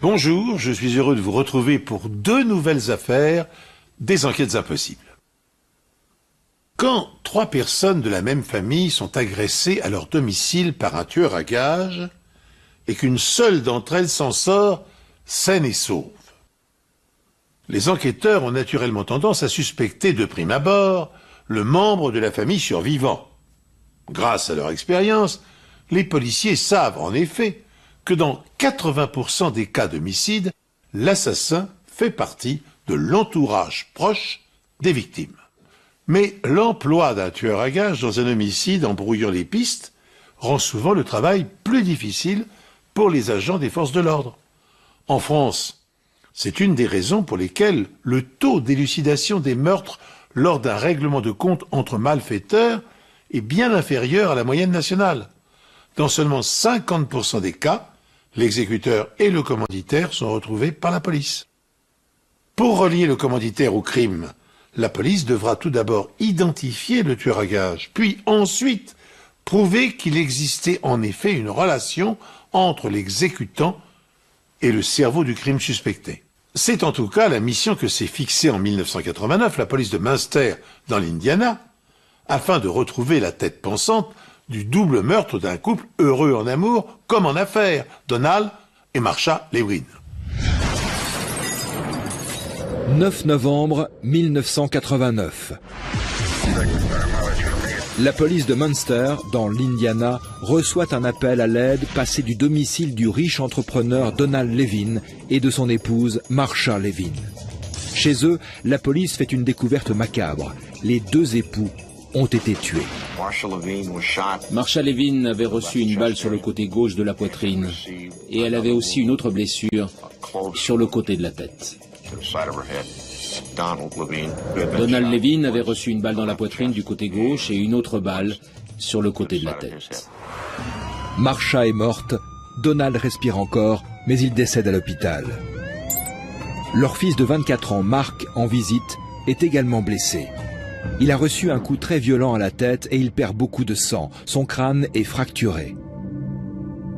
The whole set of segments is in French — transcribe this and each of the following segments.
Bonjour, je suis heureux de vous retrouver pour 2 nouvelles affaires des enquêtes impossibles. Quand 3 personnes de la même famille sont agressées à leur domicile par un tueur à gages et qu'une seule d'entre elles s'en sort saine et sauve, les enquêteurs ont naturellement tendance à suspecter de prime abord le membre de la famille survivant. Grâce à leur expérience, les policiers savent en effet que dans 80% des cas d'homicide, l'assassin fait partie de l'entourage proche des victimes. Mais l'emploi d'un tueur à gages dans un homicide en brouillant les pistes rend souvent le travail plus difficile pour les agents des forces de l'ordre. En France, c'est une des raisons pour lesquelles le taux d'élucidation des meurtres lors d'un règlement de compte entre malfaiteurs est bien inférieur à la moyenne nationale. Dans seulement 50% des cas, l'exécuteur et le commanditaire sont retrouvés par la police. Pour relier le commanditaire au crime, la police devra tout d'abord identifier le tueur à gages, puis ensuite prouver qu'il existait en effet une relation entre l'exécutant et le cerveau du crime suspecté. C'est en tout cas la mission que s'est fixée en 1989 la police de Münster dans l'Indiana, afin de retrouver la tête pensante du double meurtre d'un couple heureux en amour comme en affaires, Donald et Marsha Lewin. 9 novembre 1989. La police de Münster, dans l'Indiana, reçoit un appel à l'aide passé du domicile du riche entrepreneur Donald Lewin et de son épouse Marsha Lewin. Chez eux, la police fait une découverte macabre. Les 2 époux ont été tués. Marsha Lewin avait reçu une balle sur le côté gauche de la poitrine et elle avait aussi une autre blessure sur le côté de la tête. Donald Lewin avait reçu une balle dans la poitrine du côté gauche et une autre balle sur le côté de la tête. Marsha est morte, Donald respire encore, mais il décède à l'hôpital. Leur fils de 24 ans, Mark, en visite, est également blessé. Il a reçu un coup très violent à la tête et il perd beaucoup de sang. Son crâne est fracturé.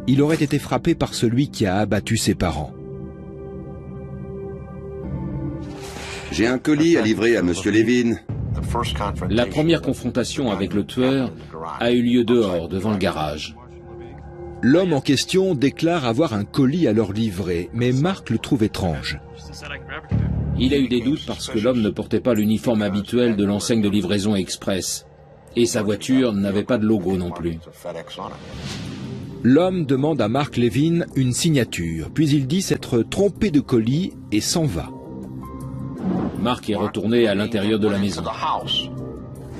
Il aurait été frappé par celui qui a abattu ses parents. J'ai un colis à livrer à Monsieur Lewin. La première confrontation avec le tueur a eu lieu dehors, devant le garage. L'homme en question déclare avoir un colis à leur livrer, mais Mark le trouve étrange. Il a eu des doutes parce que l'homme ne portait pas l'uniforme habituel de l'enseigne de livraison express. Et sa voiture n'avait pas de logo non plus. L'homme demande à Mark Lewin une signature, puis il dit s'être trompé de colis et s'en va. Mark est retourné à l'intérieur de la maison.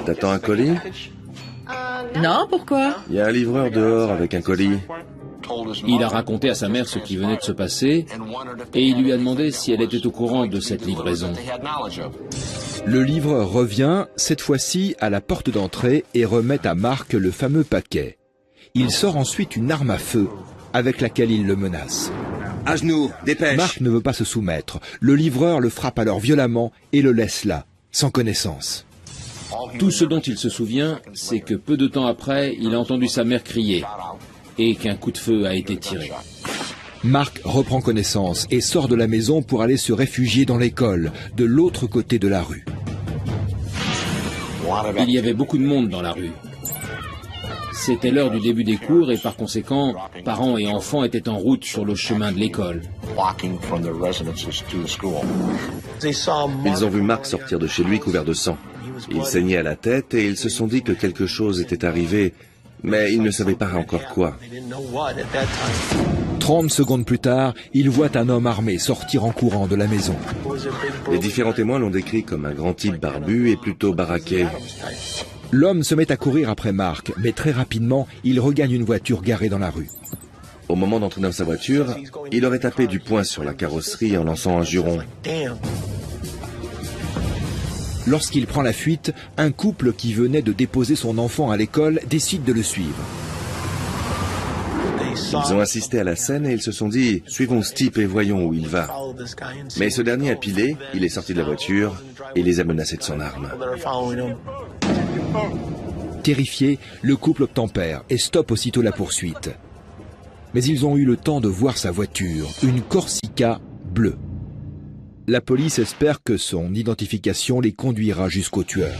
T'attends un colis? Non, pourquoi? Il y a un livreur dehors avec un colis. Il a raconté à sa mère ce qui venait de se passer et il lui a demandé si elle était au courant de cette livraison. Le livreur revient, cette fois-ci à la porte d'entrée, et remet à Mark le fameux paquet. Il sort ensuite une arme à feu avec laquelle il le menace. À genoux, dépêche! Mark ne veut pas se soumettre. Le livreur le frappe alors violemment et le laisse là, sans connaissance. Tout ce dont il se souvient, c'est que peu de temps après, il a entendu sa mère crier et qu'un coup de feu a été tiré. Mark reprend connaissance et sort de la maison pour aller se réfugier dans l'école, de l'autre côté de la rue. Il y avait beaucoup de monde dans la rue. C'était l'heure du début des cours et par conséquent, parents et enfants étaient en route sur le chemin de l'école. Ils ont vu Mark sortir de chez lui couvert de sang. Il saignait à la tête et ils se sont dit que quelque chose était arrivé, mais ils ne savaient pas encore quoi. 30 secondes plus tard, ils voient un homme armé sortir en courant de la maison. Les différents témoins l'ont décrit comme un grand type barbu et plutôt baraqué. L'homme se met à courir après Mark, mais très rapidement, il regagne une voiture garée dans la rue. Au moment d'entrer dans sa voiture, il aurait tapé du poing sur la carrosserie en lançant un juron. Lorsqu'il prend la fuite, un couple qui venait de déposer son enfant à l'école décide de le suivre. Ils ont assisté à la scène et ils se sont dit « Suivons ce type et voyons où il va ». Mais ce dernier a pilé, il est sorti de la voiture et les a menacés de son arme. Terrifié, le couple obtempère et stoppe aussitôt la poursuite. mais ils ont eu le temps de voir sa voiture, une Corsica bleue. La police espère que son identification les conduira jusqu'au tueur.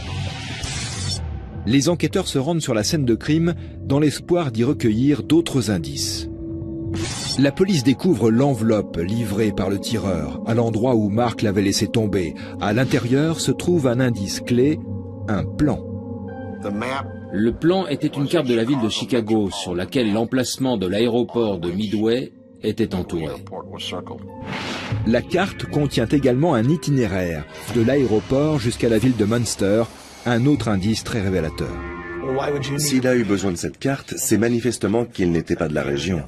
Les enquêteurs se rendent sur la scène de crime dans l'espoir d'y recueillir d'autres indices. La police découvre l'enveloppe livrée par le tireur à l'endroit où Mark l'avait laissé tomber. À l'intérieur se trouve un indice clé, un plan. Le plan était une carte de la ville de Chicago sur laquelle l'emplacement de l'aéroport de Midway était entouré. La carte contient également un itinéraire de l'aéroport jusqu'à la ville de Munster, un autre indice très révélateur. S'il a eu besoin de cette carte, c'est manifestement qu'il n'était pas de la région.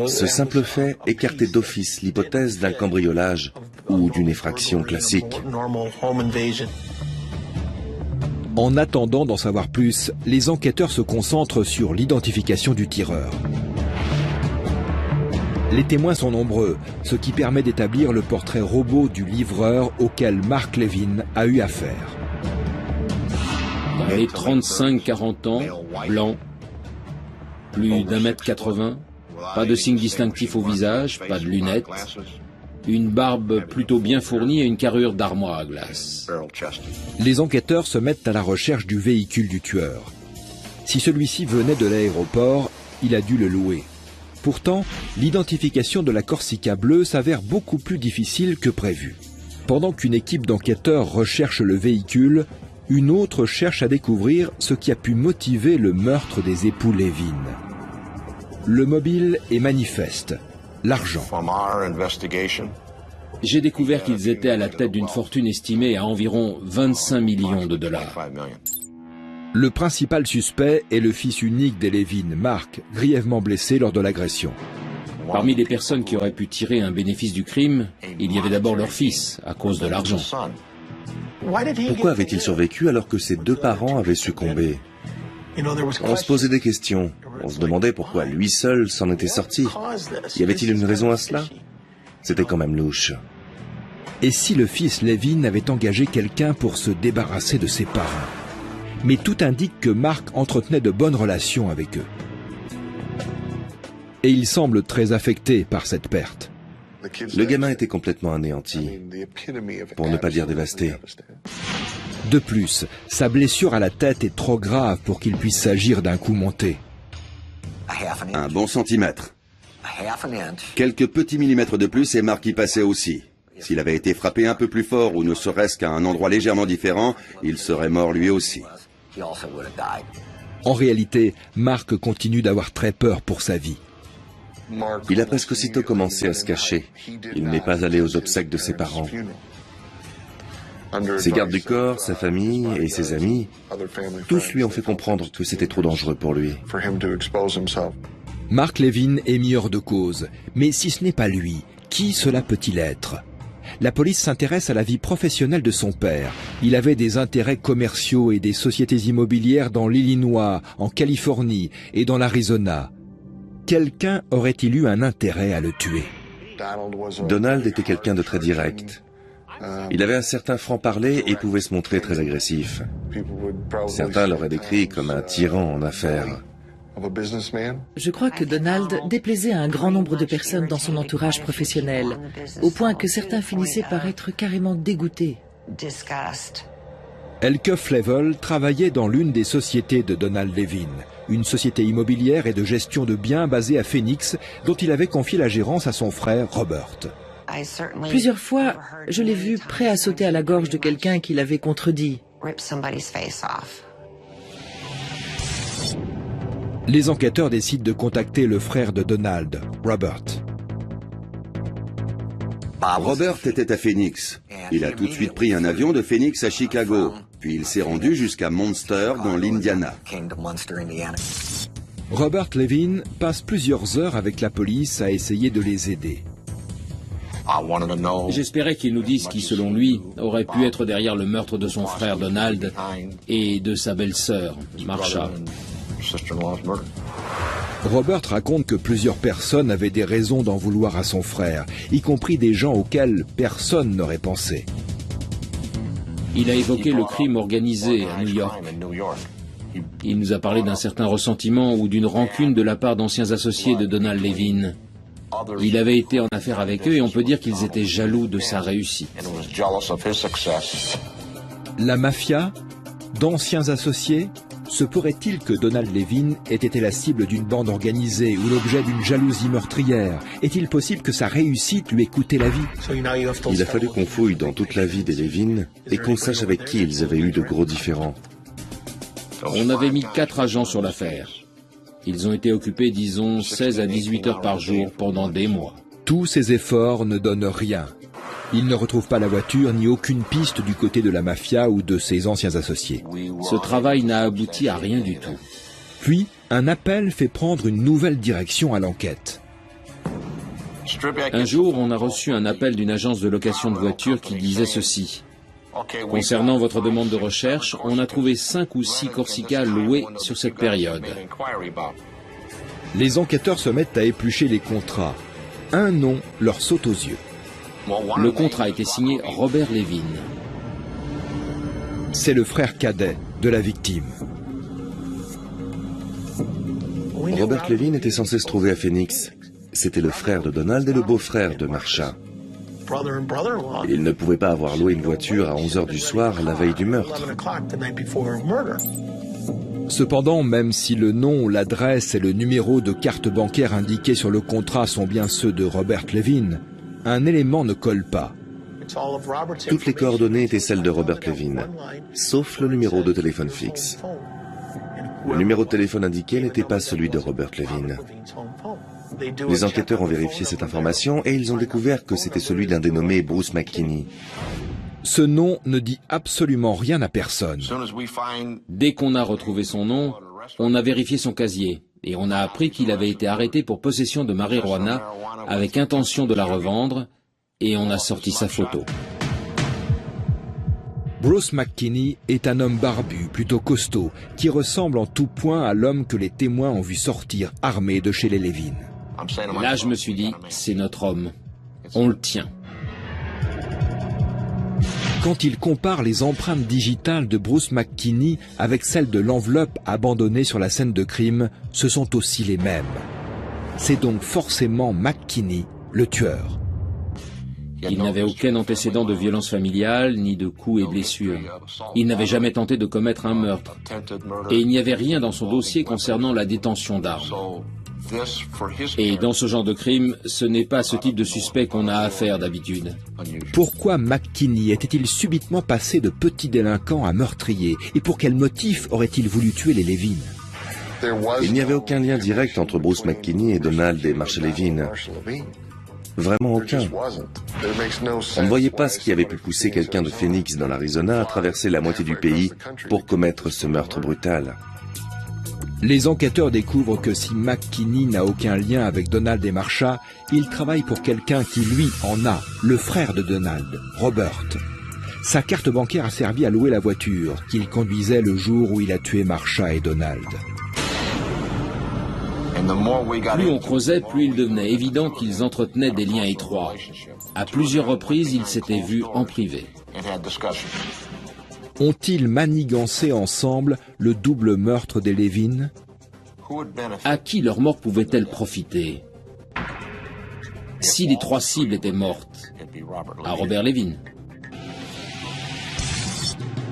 Ce simple fait écartait d'office l'hypothèse d'un cambriolage ou d'une effraction classique. En attendant d'en savoir plus, les enquêteurs se concentrent sur l'identification du tireur. Les témoins sont nombreux, ce qui permet d'établir le portrait robot du livreur auquel Mark Levin a eu affaire. Dans les 35-40 ans, blanc, plus d'1,80 m, pas de signe distinctif au visage, pas de lunettes, une barbe plutôt bien fournie et une carrure d'armoire à glace. Les enquêteurs se mettent à la recherche du véhicule du tueur. Si celui-ci venait de l'aéroport, il a dû le louer. Pourtant, l'identification de la Corsica bleue s'avère beaucoup plus difficile que prévu. Pendant qu'une équipe d'enquêteurs recherche le véhicule, une autre cherche à découvrir ce qui a pu motiver le meurtre des époux Levin. Le mobile est manifeste, l'argent. J'ai découvert qu'ils étaient à la tête d'une fortune estimée à environ 25 millions de dollars. Le principal suspect est le fils unique des Levin, Mark, grièvement blessé lors de l'agression. Parmi les personnes qui auraient pu tirer un bénéfice du crime, il y avait d'abord leur fils, à cause de l'argent. Pourquoi avait-il survécu alors que ses deux parents avaient succombé? On se posait des questions. On se demandait pourquoi lui seul s'en était sorti. Y avait-il une raison à cela? C'était quand même louche. Et si le fils Levin avait engagé quelqu'un pour se débarrasser de ses parents? Mais tout indique que Mark entretenait de bonnes relations avec eux. Et il semble très affecté par cette perte. Le gamin était complètement anéanti, pour ne pas dire dévasté. De plus, sa blessure à la tête est trop grave pour qu'il puisse s'agir d'un coup monté. Un bon centimètre. Quelques petits millimètres de plus et Mark y passait aussi. S'il avait été frappé un peu plus fort ou ne serait-ce qu'à un endroit légèrement différent, il serait mort lui aussi. En réalité, Mark continue d'avoir très peur pour sa vie. Il a presque aussitôt commencé à se cacher. Il n'est pas allé aux obsèques de ses parents. Ses gardes du corps, sa famille et ses amis, tous lui ont fait comprendre que c'était trop dangereux pour lui. Mark Levin est mis hors de cause. Mais si ce n'est pas lui, qui cela peut-il être? La police s'intéresse à la vie professionnelle de son père. Il avait des intérêts commerciaux et des sociétés immobilières dans l'Illinois, en Californie et dans l'Arizona. Quelqu'un aurait-il eu un intérêt à le tuer? Donald était quelqu'un de très direct. Il avait un certain franc-parler et pouvait se montrer très agressif. Certains l'auraient décrit comme un tyran en affaires. Je crois que Donald déplaisait à un grand nombre de personnes dans son entourage professionnel, au point que certains finissaient par être carrément dégoûtés. Elke Flevel travaillait dans l'une des sociétés de Donald Levin, une société immobilière et de gestion de biens basée à Phoenix, dont il avait confié la gérance à son frère Robert. Plusieurs fois, je l'ai vu prêt à sauter à la gorge de quelqu'un qui l'avait contredit. Les enquêteurs décident de contacter le frère de Donald, Robert. Robert était à Phoenix. Il a tout de suite pris un avion de Phoenix à Chicago. Puis il s'est rendu jusqu'à Munster dans l'Indiana. Robert Levin passe plusieurs heures avec la police à essayer de les aider. J'espérais qu'il nous dise qui, selon lui, aurait pu être derrière le meurtre de son frère Donald et de sa belle-sœur, Marsha. Robert raconte que plusieurs personnes avaient des raisons d'en vouloir à son frère, y compris des gens auxquels personne n'aurait pensé. Il a évoqué le crime organisé à New York. Il nous a parlé d'un certain ressentiment ou d'une rancune de la part d'anciens associés de Donald Levin. Il avait été en affaire avec eux et on peut dire qu'ils étaient jaloux de sa réussite. La mafia, d'anciens associés, se pourrait-il que Donald Levin ait été la cible d'une bande organisée ou l'objet d'une jalousie meurtrière? Est-il possible que sa réussite lui ait coûté la vie? Il a fallu qu'on fouille dans toute la vie des Levin et qu'on sache avec qui ils avaient eu de gros différends. On avait mis 4 agents sur l'affaire. Ils ont été occupés, disons, 16 à 18 heures par jour pendant des mois. Tous ces efforts ne donnent rien. Ils ne retrouvent pas la voiture ni aucune piste du côté de la mafia ou de ses anciens associés. Ce travail n'a abouti à rien du tout. Puis, un appel fait prendre une nouvelle direction à l'enquête. Un jour, on a reçu un appel d'une agence de location de voitures qui disait ceci. Concernant votre demande de recherche, on a trouvé 5 ou 6 Corsica loués sur cette période. Les enquêteurs se mettent à éplucher les contrats. Un nom leur saute aux yeux. Le contrat a été signé Robert Levin. C'est le frère cadet de la victime. Robert Levin était censé se trouver à Phoenix. C'était le frère de Donald et le beau-frère de Marsha. Il ne pouvait pas avoir loué une voiture à 11 h du soir la veille du meurtre. Cependant, même si le nom, l'adresse et le numéro de carte bancaire indiqués sur le contrat sont bien ceux de Robert Levin, un élément ne colle pas. Toutes les coordonnées étaient celles de Robert Levin, sauf le numéro de téléphone fixe. Le numéro de téléphone indiqué n'était pas celui de Robert Levin. Les enquêteurs ont vérifié cette information et ils ont découvert que c'était celui d'un dénommé Bruce McKinney. Ce nom ne dit absolument rien à personne. Dès qu'on a retrouvé son nom, on a vérifié son casier et on a appris qu'il avait été arrêté pour possession de marijuana avec intention de la revendre et on a sorti sa photo. Bruce McKinney est un homme barbu, plutôt costaud, qui ressemble en tout point à l'homme que les témoins ont vu sortir armé de chez les Levin. Là, je me suis dit, c'est notre homme. On le tient. Quand il compare les empreintes digitales de Bruce McKinney avec celles de l'enveloppe abandonnée sur la scène de crime, ce sont aussi les mêmes. C'est donc forcément McKinney, le tueur. Il n'avait aucun antécédent de violence familiale, ni de coups et blessures. Il n'avait jamais tenté de commettre un meurtre. Et il n'y avait rien dans son dossier concernant la détention d'armes. Et dans ce genre de crime, ce n'est pas ce type de suspect qu'on a affaire d'habitude. Pourquoi McKinney était-il subitement passé de petit délinquant à meurtrier? Et pour quel motif aurait-il voulu tuer les Levin? Il n'y avait aucun lien direct entre Bruce McKinney et Donald et Marsha Levin. Vraiment aucun. On ne voyait pas ce qui avait pu pousser quelqu'un de Phoenix dans l'Arizona à traverser la moitié du pays pour commettre ce meurtre brutal. Les enquêteurs découvrent que si McKinney n'a aucun lien avec Donald et Marsha, il travaille pour quelqu'un qui, lui, en a, le frère de Donald, Robert. Sa carte bancaire a servi à louer la voiture qu'il conduisait le jour où il a tué Marsha et Donald. Plus on creusait, plus il devenait évident qu'ils entretenaient des liens étroits. À plusieurs reprises, ils s'étaient vus en privé. Ont-ils manigancé ensemble le double meurtre des Levin? À qui leur mort pouvait-elle profiter? Si les 3 cibles étaient mortes, à Robert Levin.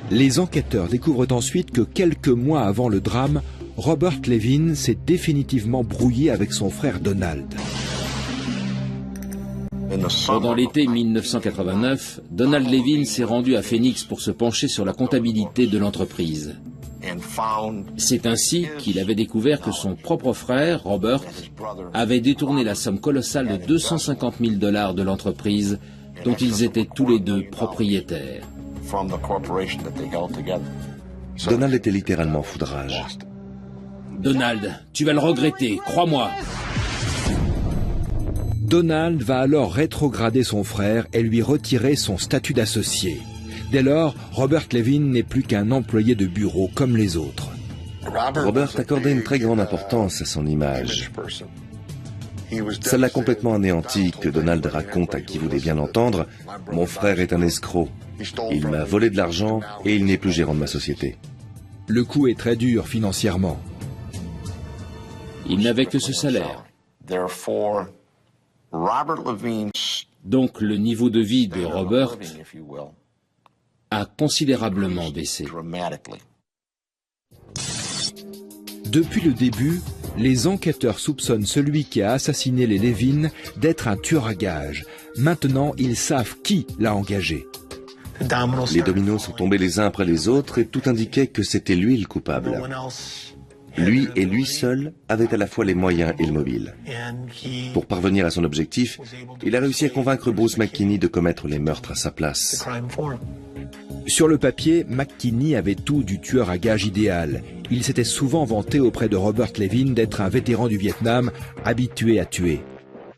Les enquêteurs découvrent ensuite que quelques mois avant le drame, Robert Levin s'est définitivement brouillé avec son frère Donald. Pendant l'été 1989, Donald Levin s'est rendu à Phoenix pour se pencher sur la comptabilité de l'entreprise. C'est ainsi qu'il avait découvert que son propre frère, Robert, avait détourné la somme colossale de 250 000 $ de l'entreprise dont ils étaient tous les deux propriétaires. Donald était littéralement foudrage. Donald, tu vas le regretter, crois-moi. Donald va alors rétrograder son frère et lui retirer son statut d'associé. Dès lors, Robert Levin n'est plus qu'un employé de bureau comme les autres. Robert accordait une très grande importance à son image. Ça l'a complètement anéanti que Donald raconte à qui voulait bien l'entendre « Mon frère est un escroc. Il m'a volé de l'argent et il n'est plus gérant de ma société. » Le coup est très dur financièrement. Il n'avait que ce salaire. Donc le niveau de vie de Robert a considérablement baissé. Depuis le début, les enquêteurs soupçonnent celui qui a assassiné les Levin d'être un tueur à gages. Maintenant, ils savent qui l'a engagé. Les dominos sont tombés les uns après les autres et tout indiquait que c'était lui le coupable. Lui et lui seul avaient à la fois les moyens et le mobile. Pour parvenir à son objectif, il a réussi à convaincre Bruce McKinney de commettre les meurtres à sa place. Sur le papier, McKinney avait tout du tueur à gages idéal. Il s'était souvent vanté auprès de Robert Levin d'être un vétéran du Vietnam, habitué à tuer.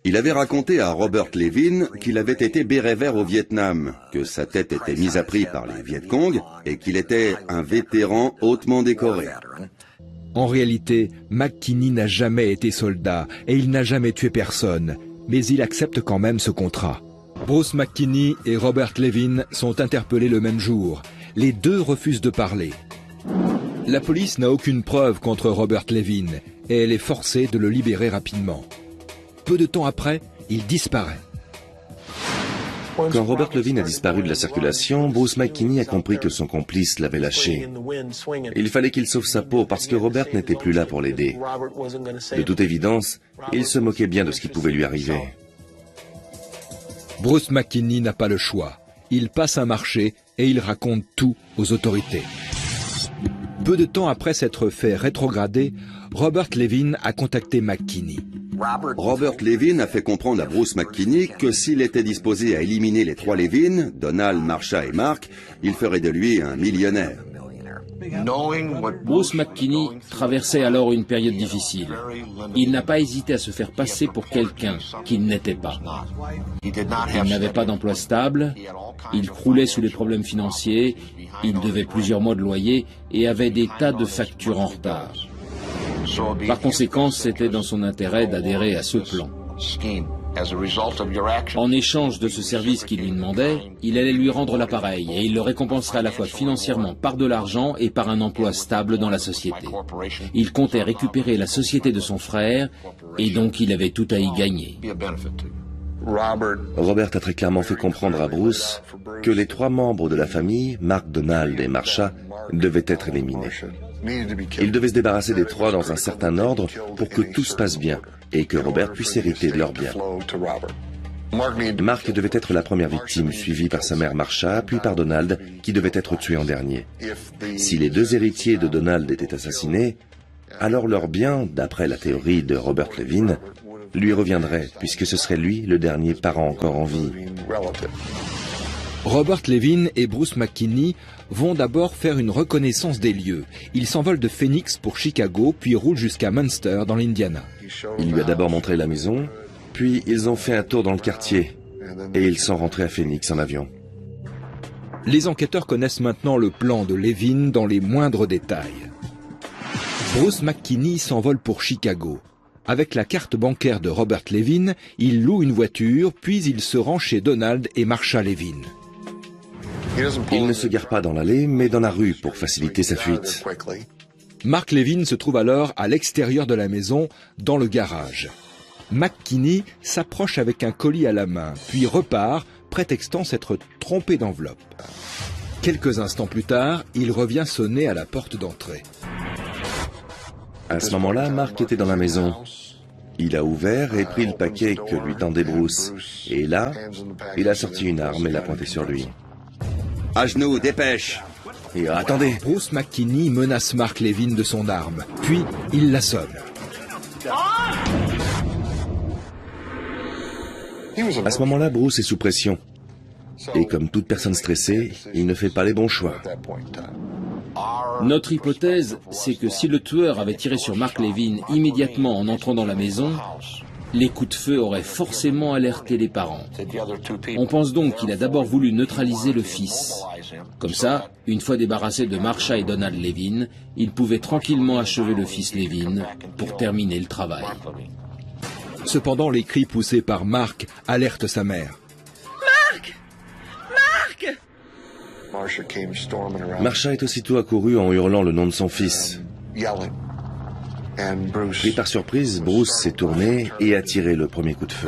Il avait raconté à Robert Levin qu'il avait été béret vert au Vietnam, que sa tête était mise à prix par les Viet Cong et qu'il était un vétéran hautement décoré. En réalité, McKinney n'a jamais été soldat et il n'a jamais tué personne, mais il accepte quand même ce contrat. Bruce McKinney et Robert Levin sont interpellés le même jour. Les deux refusent de parler. La police n'a aucune preuve contre Robert Levin et elle est forcée de le libérer rapidement. Peu de temps après, il disparaît. Quand Robert Levin a disparu de la circulation, Bruce McKinney a compris que son complice l'avait lâché. Il fallait qu'il sauve sa peau parce que Robert n'était plus là pour l'aider. De toute évidence, il se moquait bien de ce qui pouvait lui arriver. Bruce McKinney n'a pas le choix. Il passe un marché et il raconte tout aux autorités. Peu de temps après s'être fait rétrograder, Robert Levin a contacté McKinney. Robert Levin a fait comprendre à Bruce McKinney que s'il était disposé à éliminer les trois Levin, Donald, Marsha et Mark, il ferait de lui un millionnaire. Bruce McKinney traversait alors une période difficile. Il n'a pas hésité à se faire passer pour quelqu'un qu'il n'était pas. Il n'avait pas d'emploi stable, il croulait sous les problèmes financiers, il devait plusieurs mois de loyer et avait des tas de factures en retard. Par conséquent, c'était dans son intérêt d'adhérer à ce plan. En échange de ce service qu'il lui demandait, il allait lui rendre l'appareil et il le récompenserait à la fois financièrement par de l'argent et par un emploi stable dans la société. Il comptait récupérer la société de son frère et donc il avait tout à y gagner. Robert a très clairement fait comprendre à Bruce que les trois membres de la famille, Mark, Donald et Marsha, devaient être éliminés. Ils devaient se débarrasser des trois dans un certain ordre pour que tout se passe bien et que Robert puisse hériter de leurs biens. Mark devait être la première victime, suivie par sa mère Marsha, puis par Donald, qui devait être tué en dernier. Si les deux héritiers de Donald étaient assassinés, alors leurs biens, d'après la théorie de Robert Levin, lui reviendraient, puisque ce serait lui le dernier parent encore en vie. Robert Levin et Bruce McKinney vont d'abord faire une reconnaissance des lieux. Ils s'envolent de Phoenix pour Chicago, puis roulent jusqu'à Munster, dans l'Indiana. Il lui a d'abord montré la maison, puis ils ont fait un tour dans le quartier, et ils sont rentrés à Phoenix en avion. Les enquêteurs connaissent maintenant le plan de Levin dans les moindres détails. Bruce McKinney s'envole pour Chicago. Avec la carte bancaire de Robert Levin, il loue une voiture, puis il se rend chez Donald et Marsha Levin. Il ne se gare pas dans l'allée, mais dans la rue pour faciliter sa fuite. Mark Levin se trouve alors à l'extérieur de la maison, dans le garage. McKinney s'approche avec un colis à la main, puis repart, prétextant s'être trompé d'enveloppe. Quelques instants plus tard, il revient sonner à la porte d'entrée. À ce moment-là, Mark était dans la maison. Il a ouvert et pris le paquet que lui tendait Bruce. Et là, il a sorti une arme et l'a pointée sur lui. À genoux, dépêche! Et attendez! Bruce McKinney menace Mark Levin de son arme, puis il l'assomme. À ce moment-là, Bruce est sous pression. Et comme toute personne stressée, il ne fait pas les bons choix. Notre hypothèse, c'est que si le tueur avait tiré sur Mark Levin immédiatement en entrant dans la maison, les coups de feu auraient forcément alerté les parents. On pense donc qu'il a d'abord voulu neutraliser le fils. Comme ça, une fois débarrassé de Marsha et Donald Levin, il pouvait tranquillement achever le fils Levin pour terminer le travail. Cependant, les cris poussés par Mark alertent sa mère. Mark! Mark! Marsha est aussitôt accouru en hurlant le nom de son fils. Pris par surprise, Bruce s'est tourné et a tiré le premier coup de feu.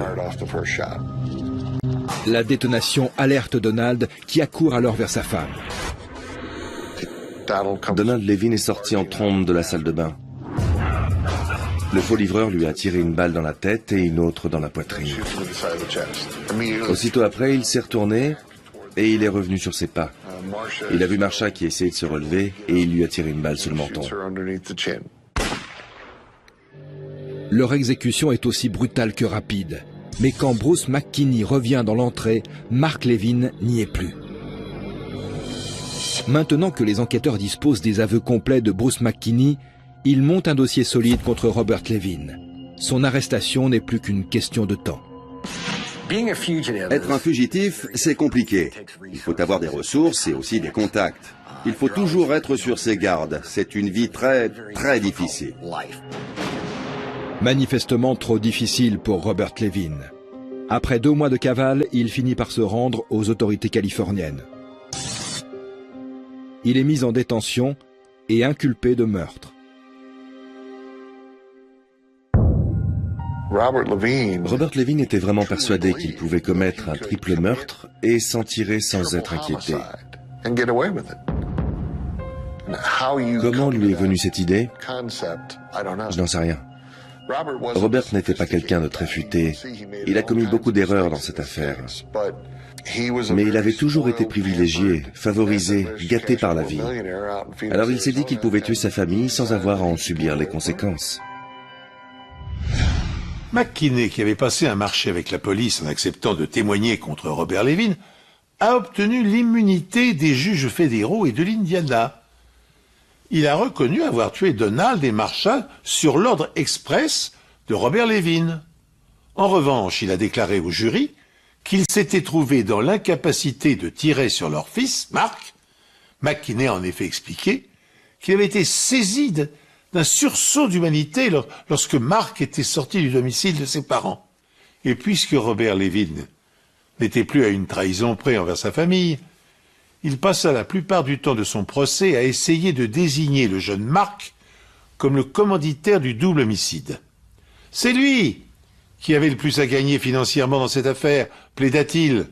La détonation alerte Donald, qui accourt alors vers sa femme. Donald Levin est sorti en trombe de la salle de bain. Le faux livreur lui a tiré une balle dans la tête et une autre dans la poitrine. Aussitôt après, il s'est retourné et il est revenu sur ses pas. Il a vu Marsha qui essayait de se relever et il lui a tiré une balle sous le menton. Leur exécution est aussi brutale que rapide. Mais quand Bruce McKinney revient dans l'entrée, Mark Levin n'y est plus. Maintenant que les enquêteurs disposent des aveux complets de Bruce McKinney, ils montent un dossier solide contre Robert Levin. Son arrestation n'est plus qu'une question de temps. Être un fugitif, c'est compliqué. Il faut avoir des ressources et aussi des contacts. Il faut toujours être sur ses gardes. C'est une vie très, très difficile. Manifestement trop difficile pour Robert Levin. Après 2 mois de cavale, il finit par se rendre aux autorités californiennes. Il est mis en détention et inculpé de meurtre. Robert Levin était vraiment persuadé qu'il pouvait commettre un triple meurtre et s'en tirer sans être inquiété. Comment lui est venue cette idée? Je n'en sais rien. Robert n'était pas quelqu'un de très futé. Il a commis beaucoup d'erreurs dans cette affaire. Mais il avait toujours été privilégié, favorisé, gâté par la vie. Alors il s'est dit qu'il pouvait tuer sa famille sans avoir à en subir les conséquences. McKinney, qui avait passé un marché avec la police en acceptant de témoigner contre Robert Levin, a obtenu l'immunité des juges fédéraux et de l'Indiana. Il a reconnu avoir tué Donald et Marsha sur l'ordre express de Robert Levin. En revanche, il a déclaré au jury qu'il s'était trouvé dans l'incapacité de tirer sur leur fils, Mark. McKinney a en effet expliqué qu'il avait été saisi d'un sursaut d'humanité lorsque Mark était sorti du domicile de ses parents. Et puisque Robert Levin n'était plus à une trahison près envers sa famille, il passa la plupart du temps de son procès à essayer de désigner le jeune Mark comme le commanditaire du double homicide. C'est lui qui avait le plus à gagner financièrement dans cette affaire, plaida-t-il.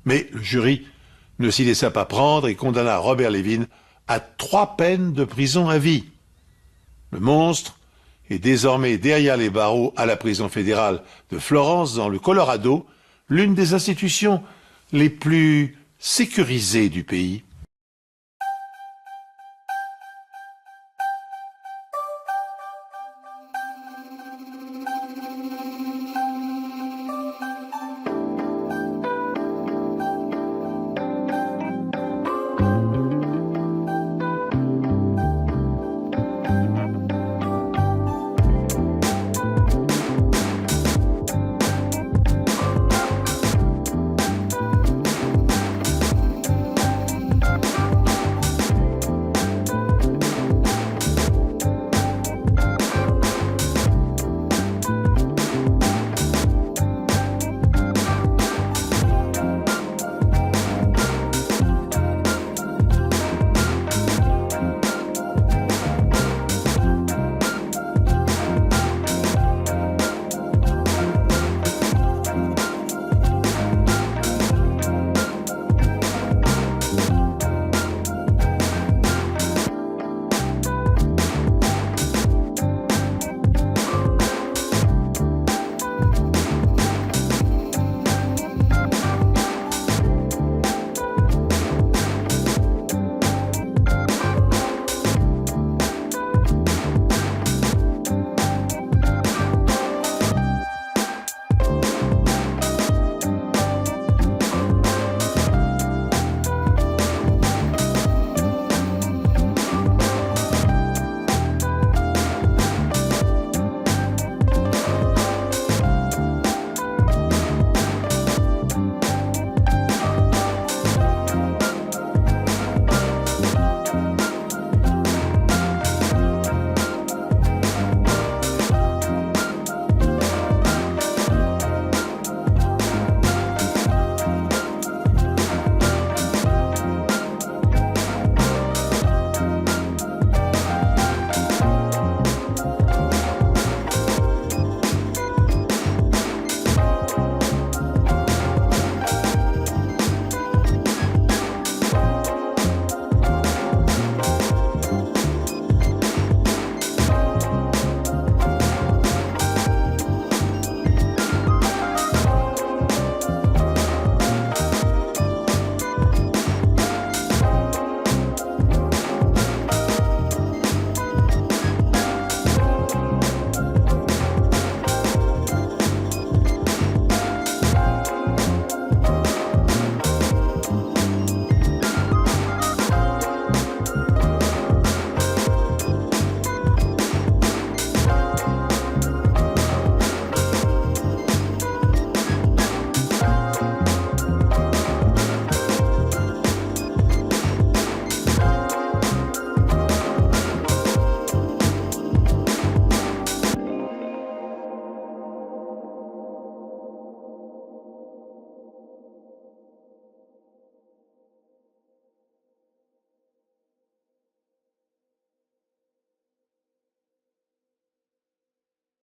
Mais le jury ne s'y laissa pas prendre et condamna Robert Levin à 3 peines de prison à vie. Le monstre est désormais derrière les barreaux à la prison fédérale de Florence, dans le Colorado, l'une des institutions les plus sécurisées du pays.